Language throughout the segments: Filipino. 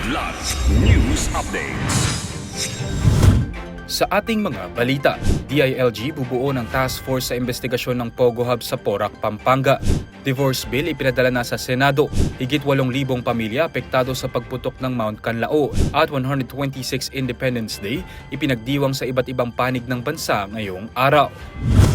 Kidlat News Updates. Sa ating mga balita, DILG bubuo ng task force sa investigasyon ng Pogo Hub sa Porac, Pampanga. Divorce bill ipinadala na sa Senado. Higit 8,000 pamilya apektado sa pagputok ng Mount Canlaon. At 126 Independence Day ipinagdiwang sa iba't ibang panig ng bansa ngayong araw.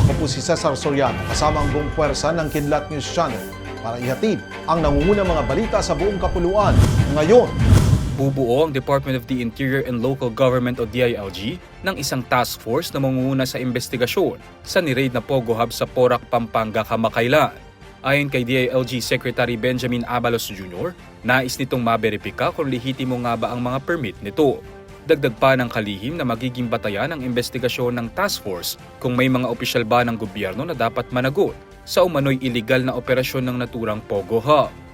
Ako po si Cesar Soriano, kasama ang buong puwersa ng Kidlat News Channel para ihatid ang nangungunang mga balita sa buong kapuluan. Ngayon, Bubuo ang Department of the Interior and Local Government o DILG ng isang task force na mangunguna sa investigasyon sa ni-raid na Pogo Hub sa Porac, Pampanga kamakailan. Ayon kay DILG Secretary Benjamin Abalos Jr., nais nitong maberipika kung lehitimo nga ba ang mga permit nito. Dagdag pa ng kalihim na magiging batayan ang investigasyon ng task force kung may mga opisyal ba ng gobyerno na dapat managot sa umano'y iligal na operasyon ng naturang Pogo Hub.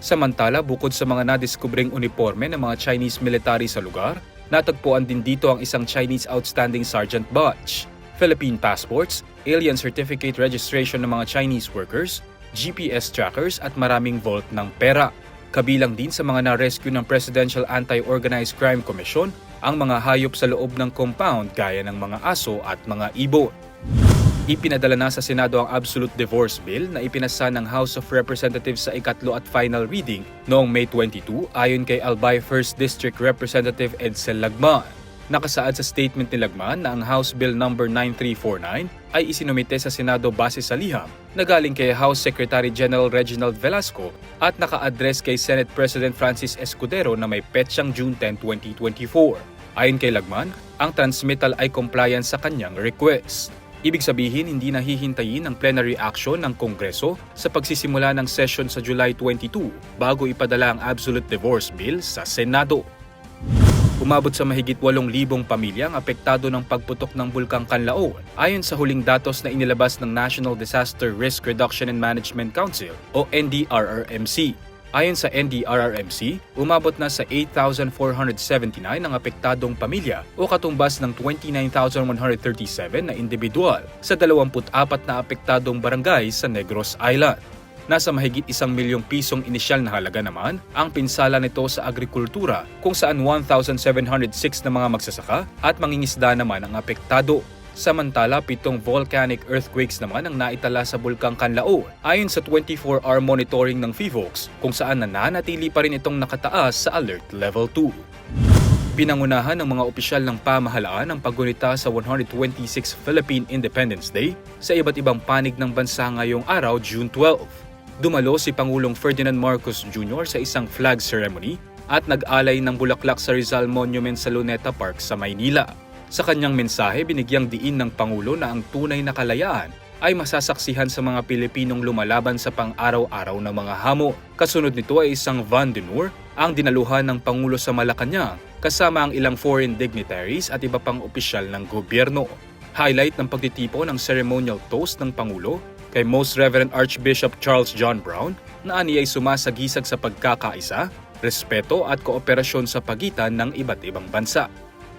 Samantala, bukod sa mga nadiskubring uniforme ng mga Chinese military sa lugar, natagpuan din dito ang isang Chinese Outstanding Sergeant Badge, Philippine passports, alien certificate registration ng mga Chinese workers, GPS trackers at maraming vault ng pera. Kabilang din sa mga na-rescue ng Presidential Anti-Organized Crime Commission ang mga hayop sa loob ng compound gaya ng mga aso at mga ibon. Ipinadala na sa Senado ang Absolute Divorce Bill na ipinasa ng House of Representatives sa ikatlo at final reading noong May 22 ayon kay Albay 1st District Representative Edsel Lagman. Nakasaad sa statement ni Lagman na ang House Bill No. 9349 ay isinumite sa Senado base sa liham na galing kay House Secretary General Reginald Velasco at naka-address kay Senate President Francis Escudero na may petsang June 10, 2024. Ayon kay Lagman, ang transmittal ay compliant sa kanyang request. Ibig sabihin, hindi nahihintayin ang plenary action ng Kongreso sa pagsisimula ng session sa July 22 bago ipadala ang Absolute Divorce Bill sa Senado. Umabot sa mahigit 8,000 pamilya ang apektado ng pagputok ng Bulkang Canlaon ayon sa huling datos na inilabas ng National Disaster Risk Reduction and Management Council o NDRRMC. Ayon sa NDRRMC, umabot na sa 8,479 ang apektadong pamilya o katumbas ng 29,137 na individual sa 24 na apektadong barangay sa Negros Island. Nasa mahigit 1 milyong pisong inisyal na halaga naman ang pinsala nito sa agrikultura kung saan 1,706 na mga magsasaka at mangingisda naman ang apektado. Samantala, 7 volcanic earthquakes naman ang naitala sa Bulkang Canlaon ayon sa 24-hour monitoring ng PHIVOLCS kung saan nananatili pa rin itong nakataas sa Alert Level 2. Pinangunahan ng mga opisyal ng pamahalaan ang paggunita sa 126 Philippine Independence Day sa iba't ibang panig ng bansa ngayong araw, June 12. Dumalo si Pangulong Ferdinand Marcos Jr. sa isang flag ceremony at nag-alay ng bulaklak sa Rizal Monument sa Luneta Park sa Maynila. Sa kanyang mensahe, binigyang diin ng Pangulo na ang tunay na kalayaan ay masasaksihan sa mga Pilipinong lumalaban sa pang-araw-araw na mga hamon. Kasunod nito ay isang van d'honneur ang dinaluhan ng Pangulo sa Malacanang kasama ang ilang foreign dignitaries at iba pang opisyal ng gobyerno. Highlight ng pagtitipo ng ceremonial toast ng Pangulo kay Most Reverend Archbishop Charles John Brown na ani ay sumasagisag sa pagkakaisa, respeto at kooperasyon sa pagitan ng iba't ibang bansa.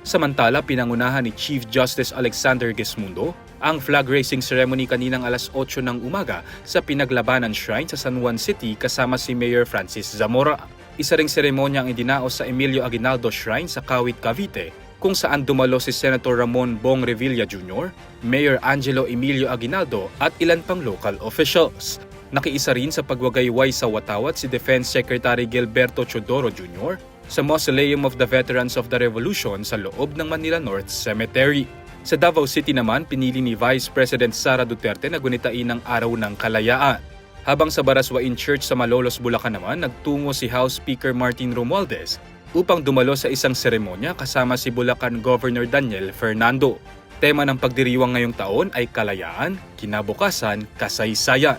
Samantala, pinangunahan ni Chief Justice Alexander Gesmundo ang flag raising ceremony kaninang alas 8 ng umaga sa Pinaglabanan Shrine sa San Juan City kasama si Mayor Francis Zamora. Isa ring seremonya ang idinaos sa Emilio Aguinaldo Shrine sa Kawit, Cavite kung saan dumalo si Senator Ramon Bong Revilla Jr., Mayor Angelo Emilio Aguinaldo at ilan pang local officials. Nakiisa rin sa pagwagayway sa watawat si Defense Secretary Gilberto Chodoro Jr., sa Mausoleum of the Veterans of the Revolution sa loob ng Manila North Cemetery. Sa Davao City naman, pinili ni Vice President Sara Duterte na gunitain ang Araw ng Kalayaan. Habang sa Baraswain Church sa Malolos, Bulacan naman, nagtungo si House Speaker Martin Romualdez upang dumalo sa isang seremonya kasama si Bulacan Governor Daniel Fernando. Tema ng pagdiriwang ngayong taon ay kalayaan, kinabukasan, kasaysayan.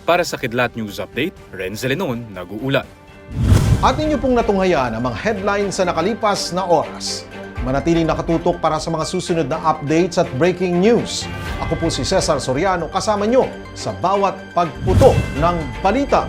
Para sa Kidlat News Update, Renzel Lenon, nag-uulat. at inyo pong natunghayan ang mga headlines sa nakalipas na oras. Manatiling nakatutok para sa mga susunod na updates at breaking news. Ako po si Cesar Soriano, kasama nyo sa bawat pagputok ng balita.